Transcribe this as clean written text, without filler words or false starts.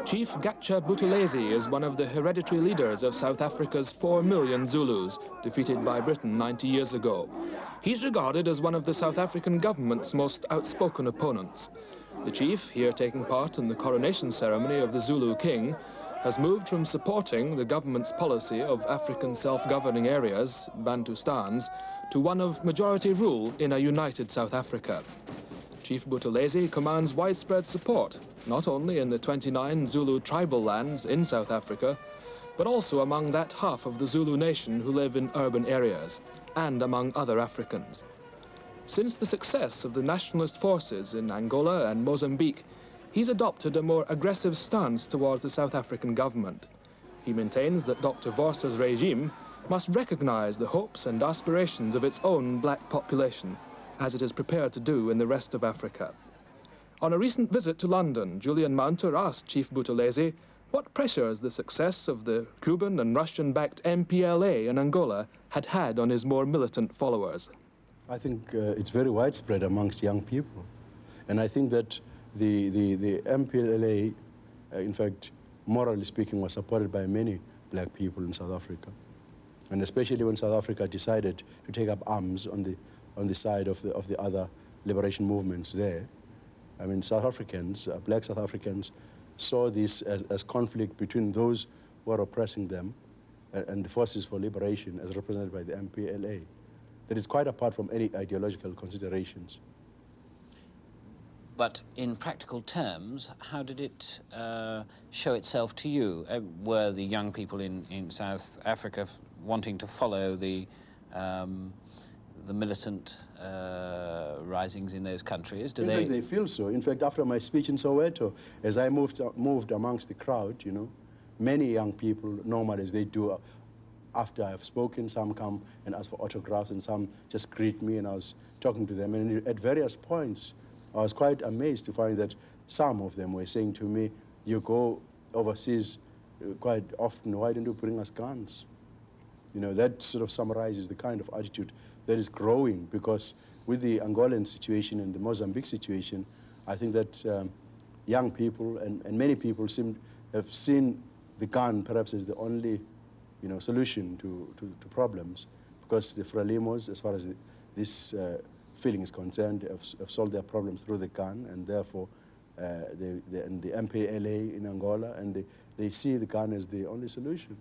Chief Gatsha Buthelezi is one of the hereditary leaders of South Africa's 4 million Zulus, defeated by Britain 90 years ago. He's regarded as one of the South African government's most outspoken opponents. The chief, here taking part in the coronation ceremony of the Zulu king, has moved from supporting the government's policy of African self-governing areas, Bantustans, to one of majority rule in a united South Africa. Chief Buthelezi commands widespread support, not only in the 29 Zulu tribal lands in South Africa, but also among that half of the Zulu nation who live in urban areas, and among other Africans. Since the success of the nationalist forces in Angola and Mozambique, he's adopted a more aggressive stance towards the South African government. He maintains that Dr. Vorster's regime must recognize the hopes and aspirations of its own black population, as it is prepared to do in the rest of Africa. On a recent visit to London, Julian Mounter asked Chief Buthelezi what pressures the success of the Cuban and Russian-backed MPLA in Angola had on his more militant followers. I think it's very widespread amongst young people. And I think that the MPLA, in fact, morally speaking, was supported by many black people in South Africa. And especially when South Africa decided to take up arms on the side of the other liberation movements there. I mean, South Africans, black South Africans, saw this as conflict between those who are oppressing them and the forces for liberation as represented by the MPLA. That is quite apart from any ideological considerations. But in practical terms, how did it show itself to you? Were the young people in South Africa wanting to follow the militant risings in those countries? In fact, they feel so. In fact, after my speech in Soweto, as I moved amongst the crowd, you know, many young people, normally as they do after I've spoken, some come and ask for autographs and some just greet me, and I was talking to them. And at various points, I was quite amazed to find that some of them were saying to me, you go overseas quite often, why don't you bring us guns? You know, that sort of summarizes the kind of attitude that is growing, because with the Angolan situation and the Mozambique situation, I think that young people and many people have seen the gun perhaps as the only, you know, solution to problems, because the Frelimos, as far as this feeling is concerned, have solved their problems through the gun, and therefore and the MPLA in Angola, and they see the gun as the only solution.